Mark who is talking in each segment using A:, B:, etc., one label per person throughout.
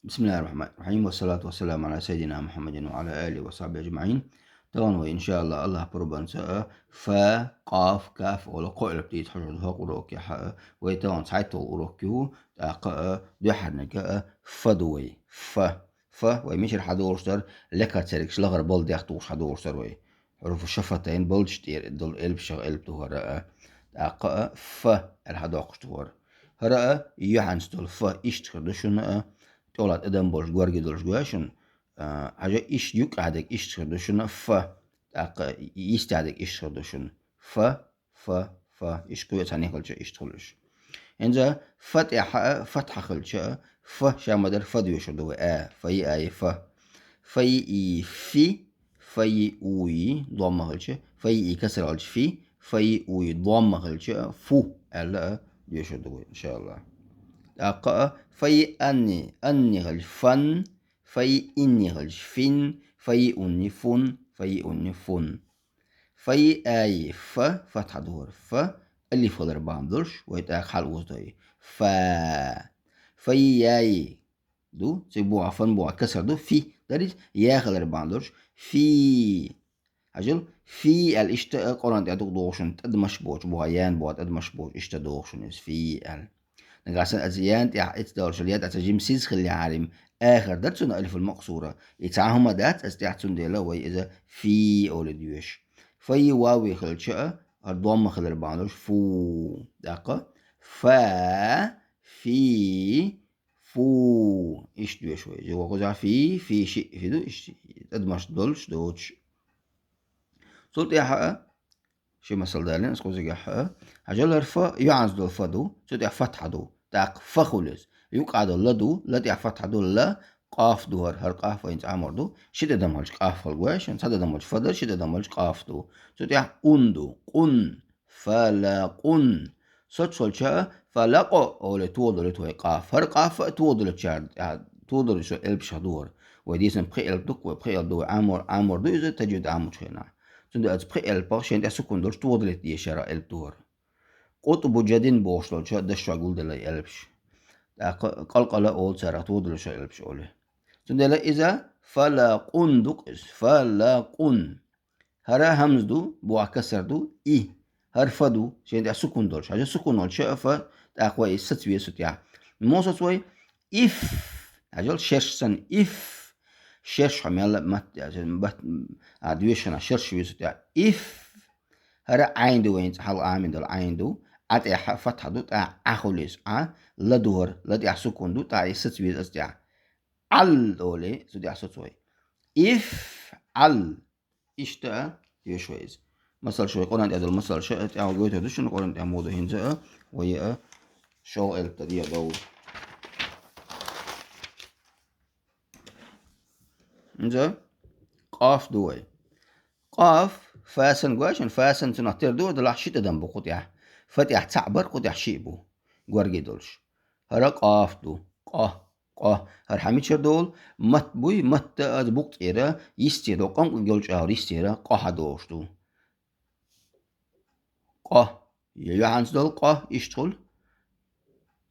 A: بسم الله الرحمن الرحيم والصلاة والسلام على سيدنا محمد وعلى آله وصحبه أجمعين. طبعا وإن شاء الله الله بربان ساء فا قاف كاف ولا قائل بتيت حجرها قروك يا ويتوان سايتو قروكيو تاقا دوحر نكا فدوي ويمشي الحدورستر لك تسركش لغر بول يختوش حدورستر وي حروف الشفتين بولشتير دول قلب تهر تاقا الحدوقشتور هرا يحنستول إشتخر دشنا تولات ادم بولش غورغي دولش غواشن حاجة إيش يوك عادك إيش تخدشنا تاق يستعدك إيش تخدشن ف إيش قوة ثانية خلشة إيش تخلش إنزا فتحة خلشة شامدر فديوش دو في آي في في أوي ضم خلشة في كسر خلش في أوي ضم خلشة ألا ديوش دو إن شاء الله في أني غل فن في إني غل فين في أني فن في أني فن في آي فتح دور اللي فضل باندرش ويتاك حال وزدوي في آي دو سيبوع فن بوع كسر دو في داريج ياخل باندرش في أجل في الاشتاق قران تعدوك دوغشن تدمش بوش بوعيان بوع تدمش بوش اشتدوغشن في نقاسن أزيان تاع إتدار شليات أتجيم سيز خلي عالم آخر داتسون ألف المقصورة يتعاهما دات أستيحتون ديلا وي إذا في أولد يوش في واوي خلشة الضم خلال باندوش فو دقة في فو إيش ديوش وي جوا قزع في شيء في دو إيش أدمش دولش دوتش صوت يا حقا شي مسل دالين اسكو زي حقا عجل رفا يعنز دول فدو صوت يا فتح دو تاق فخولز يقعد لدو لا تاع فتح دو لا قاف دور هر قاف وين تعمر دو شده دمج قاف الواش صد دمج فدر شده دمج قاف دو صوت يا قندو قن فلا قن صوت شولشا فلاقو اول تودل توي قاف هر قاف تودل تشار تودل شو البش دور وديسن بخي الدك وبخي دو عمر دو اذا تجد عمر هنا تند از بخي البا شين سكوندر تودل دي شرا الدور قطب جدين بوشلو شو دشوا قول دلي البش قلقلة أول سارة تودل شو البش أوله تندلا إذا فلا قن دقس فلا قن هرا همز دو بوا كسر دو إي هرفدو شين دا سكون دولش حاجة سكون دول شأفا تاقوى ستوية ستيا موسى سوي إف حاجة شرشن إف شرش حميلا مات عشان بات عدويشنا شرش ويستيا إف هرا عين دو وين حال آمين دول عين دو أتى فتح دو تا أخوليس لدور لدي سكون دو تا ستوية ستيا al دولي سودي أسوي if al إشتا يشويز مثل شوي قرن هذا المثل شئت أو جوته دشون قرن تعمود هنزا ويا شو التدي دو هنزا قاف دوي قاف فاسن قواشن فاسن تنطير دو دلع شتا دم بقطع فتح تعبر قطع شيبو قرقي دولش هرا قاف دو هر حميد دول مت بوي مت از بوقت إيرا يستيرو قم جولج أو يستيرا قه دوشتو قه يعنس دول قه يشتغل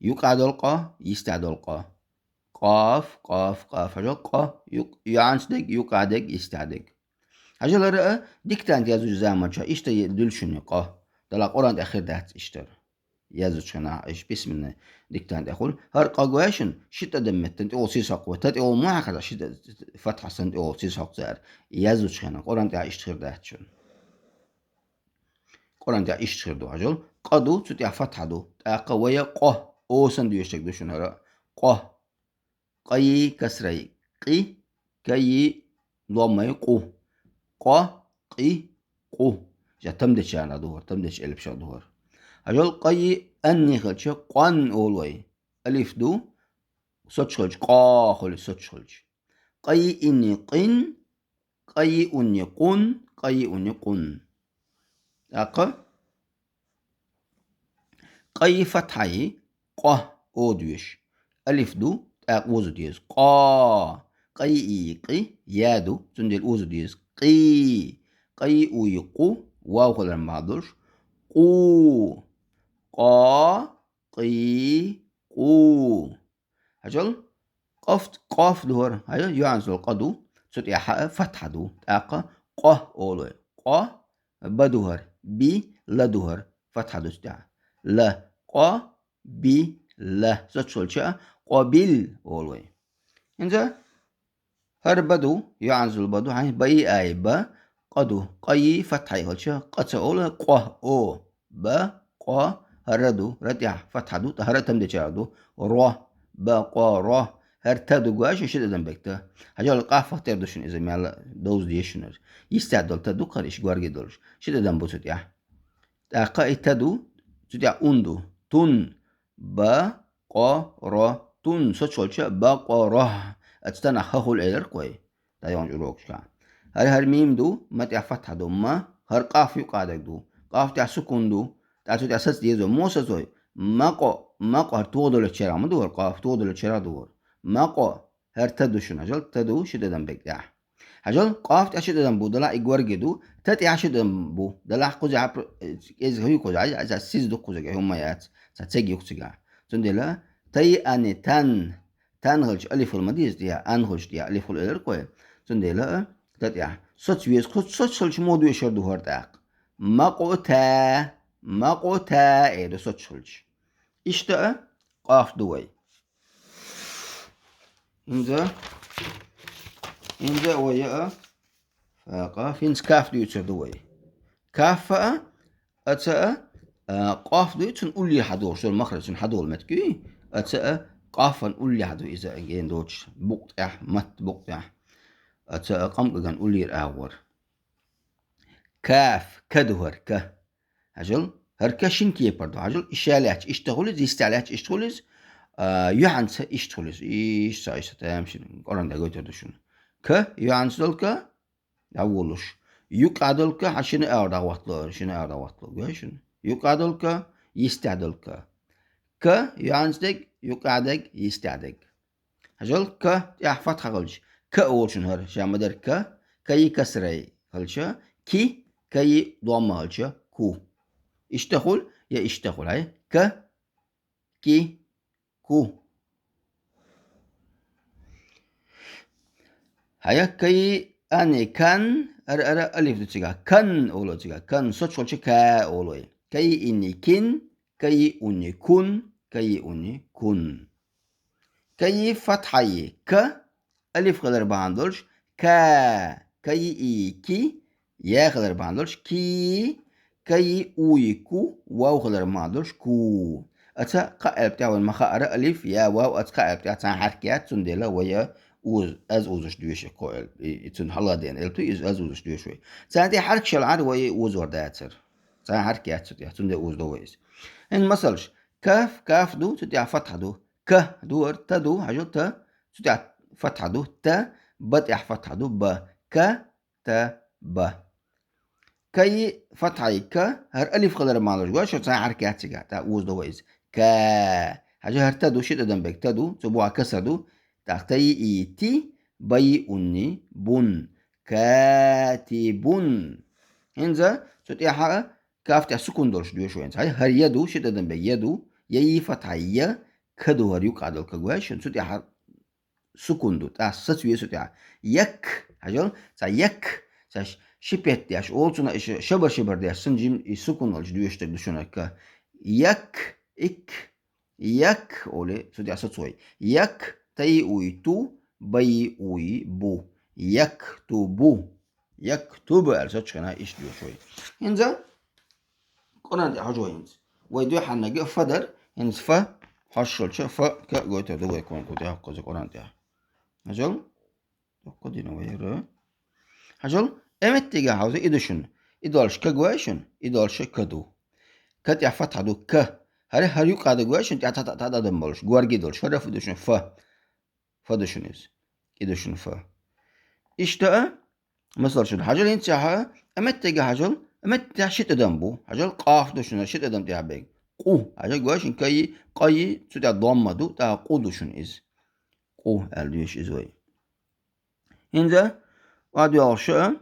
A: يقع دول قه يستعدل قه قاف هجا قه يعنس دق يقع دق يستعدق هجا لرأى ديكتان تيازو زامن شا إشتا يدلشني قه دلا قران أخير دهت إشتر يازوشنا إيش بسمنا ديكتان تقول هر قاقواشن شتا دمت تنت أول سيساق وتات أول ما حكى شتا فتح سنت أول سيساق زار يازوشنا قران تا إشتخر دهتشون قران تا إشتخر دو عجل قدو تتع فتح دو تاقا ويا قه أو سندو يشتك دوشن هرا قه قي كسري قي كي ضمي قو قه قي قو جا تمدش أنا دور تمدش ألف شا دور هجول قي أني خلش قان أولوي ألف دو صوت خلش قا خلش صوت خلش قي إني قن قي أني قن قي أني قن أقا قي فتحي قا أوديش ألف دو أوز ديز قا قي قي يادو تندل أوز ديز قي ويقو واو خلال معدوش قو قا قي قو هجل قاف دور هاي يعنزل قدو سوت حق فتحة دو تاقا قه أولوي قه بدوهر بي لدوهر فتحة دو ستاع لا قه بي لا سوت شولشا قابل أولوي إنزا هر بدو يعنزل بدو هاي باي آي با قدو قي فتحة يهلشا قصة أولوي قه أو با قه هردو رديع فتحة دو تهرتم دي دو روح با قه روح her tadı guaş eşiteden bekte. Hacı kahve ter düşün izin doz diyeşinir. İstedol tadı karış guarge dolur. Şiteden bu tut ya. Taqa tadı tut ya undu. Tun ba qa ra tun soçolça ba qa ra. Atstana hahul eler koy. Da yon urok şka. Her mim du mat ya fatha du ma her qaf yuqadak du. Qaf ya sukun du. Ta tut ya sas diyezo mosa zoy. Ma qa tuğdulu çeramı du qaf tuğdulu çera du. ماقو هر تدو شنو هجل تدو شددن بقداح هجل قافت اشددن بو دلا ايغور جدو تتي اشددن بو دلا قوز عبر از هي قوز از سيز دو قوز هم يات تتجي قوزا تندلا تي اني تان هلج الف المديز دي ان هلج دي الف الالر كوي تندلا تتي سوت ويز كوت سوت هلج مودو يشردو هرداق ماقو تا ايدو سوت هلج işte قاف دوي إنزا ويا فاقا فينس كاف دو يتردوي كافة أتا قاف دو يتن أولي حدور شو المخرج حدور متكي أتا قافا أولي حدو إذا أجين دوتش بقطع مت بقطع أتا قم كان أولي الأور كاف كدهر ك هجل هركشين كي بردو هجل إشالات إشتغلز يستعلات إشتغلز yuhansa iştoliz iş sayısı temsil oranda götürdüşün k yuhansılka yavuluş yuqadılka haşını ağdavatlı şunu ağdavatlı görüşün yuqadılka yistadılka k yuhansdik yuqadik yistadik hajıl k yahfat hagılç k olsun her şamadır k kayı kasrey halça ki kayı doğma halça ku iştahul ya iştahul hay k ki ku hayakkayı ane kan ara alif dutiga kan olacak kan soç olacak ka oluyor kayı inni kin kayı uni kun kayı uni kun kayı fathayı ka alif kadar bandolş ka kayı iki ya kadar bandolş ki kayı uyi ku vav kadar bandolş ku أتا قائل بتاع المخاء ألف يا واو أتقائل بتاع تاع حركات تندلا ويا أوز أز أوزش دويش قائل تن حلا دين إلتو إز أز أوزش دويش وي تاع حركة شلعر ويا أوز ورداتر تاع حركات تاع تند أوز دويس إن مثلش كاف دو تاع فتحة دو ك دور تدو حاجة تا تاع فتحة دو تا بتاع فتحة دو ب ك تا ب كي فتحة ك هر ألف قدر معلوش قاش تاع حركات تاع أوز دويس ka haja hartadu şidden bektadu tubu'a kasadu tahtay iti bayi unni bun katibun henza tutiha kafta sukun dorş diyor şu ensay her yadu şidden bek yadu yayi fatayya kadu har yuqadal kagwaş tutiha sukundu ta satüye tutiha yak haja sa yak sa şipet yaş olsuna şabar diye sıncım sukun olş diyor işte düşünerek yak ik yak ole so dia sotsoi yak tai ui tu bai ui bu yak tu bu yak tu bu el sochana işliyor şoy inza qonan di hajoyins way du hanna ge fadar ins fa hashol fa ka goto do way kon ko dia ko qonan dia hajol ko dino wayra hajol emet diga hauze iduşun idolş ka gwashun idolş ka du kat ya fatha du ka her yuqadı qo'yish ta'dadan bo'lish guarga bo'lish sharaf edishun fa düşünüz edishun fa işte misal şun hacıl intiha emettegi hacıl emet şiddetten bu hacıl qaf düşünür şiddetten diye qu hacıl qo'yishin qayı suda donmadu ta qu düşün iz qu elde iş iz way inda vadiyo şu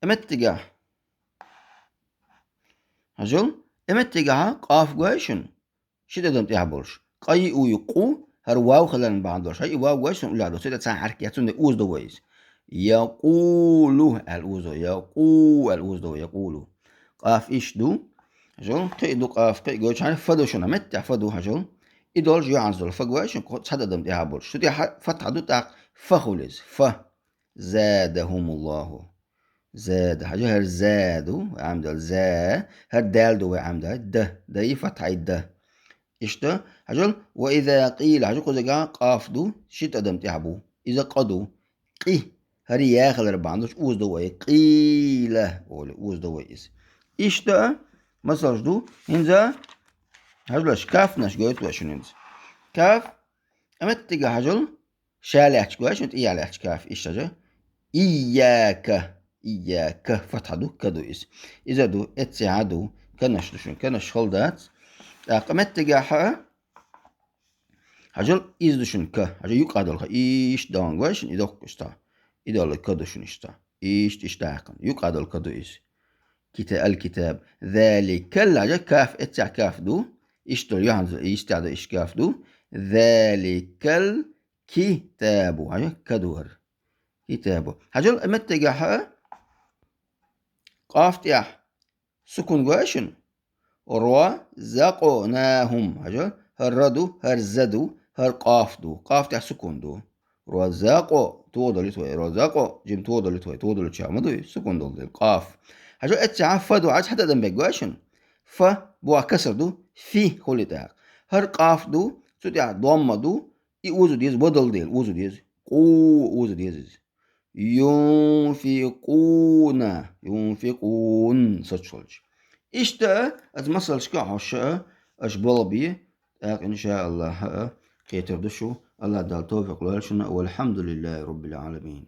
A: emettegi hacıl emet degaha qaf qo'yishin şiddetten diye bo'lish qayı uyu qu هر واو خلال بعض هاي واو وش نقول له سيدا ساعة حركاتون أوز دويس يقول الأوزو الأوزو يقول قاف إيش دو هجول قيدو قاف قيدو شان فدو شنا مت فدو هجول إدول جو عنزل فجواش صدق دم ديابول شو دي فتح دو تاق فخولز زادهم الله زاد هجول هر زادو عمدل زا هر دال دو عمدل ده يفتح ده إشتا هجول وإذا قيل هجول قزجا قاف دو شت أدم تعبو إذا قدو قي هري ياخل ربعندوش أوز دوي قيلة ولا أوز دوي إشتا مثلا دو هنزا هجولش كاف نش جويت واشون هنز كاف أمت تيجا هجول شالح جويش وانت إيه على كاف إشتا إياك فتح دو كدو إذا دو اتساعدو كنش دشون كنش هولدات قمت تجاحة هجل إز دشون ك هجل يك عدل إيش دان وش إدوك إشتا إدال كدوشون إشتا إيش تشتاقن يك عدل كدو كتاب الكتاب ذلك هجل كاف اتسع كاف دو إشتر يعنز إيش تعد إيش كاف دو ذلك الكتاب هجل كدور كتابه هجل قمت تجاحة قاف تياح سكون واشن رزقناهم هجا هردو هرزدو هرقافدو قاف تاع سكون دو رزقو توضل توي رزقو جيم توضل توي توضل تشامدو سكون دو قاف هجا اتشع فدو عاد حتى دم بيجواشن ف بوا كسر دو في خولي تاع هرقاف دو سوتيا ضم دو يوزو ديز بدل ديل وزو ديز وزو ديز ينفقون ساتشولج İşte az masal şka aşağı أشبال إن شاء الله خيتر دشو الله دال توفيق لنا والحمد لله رب العالمين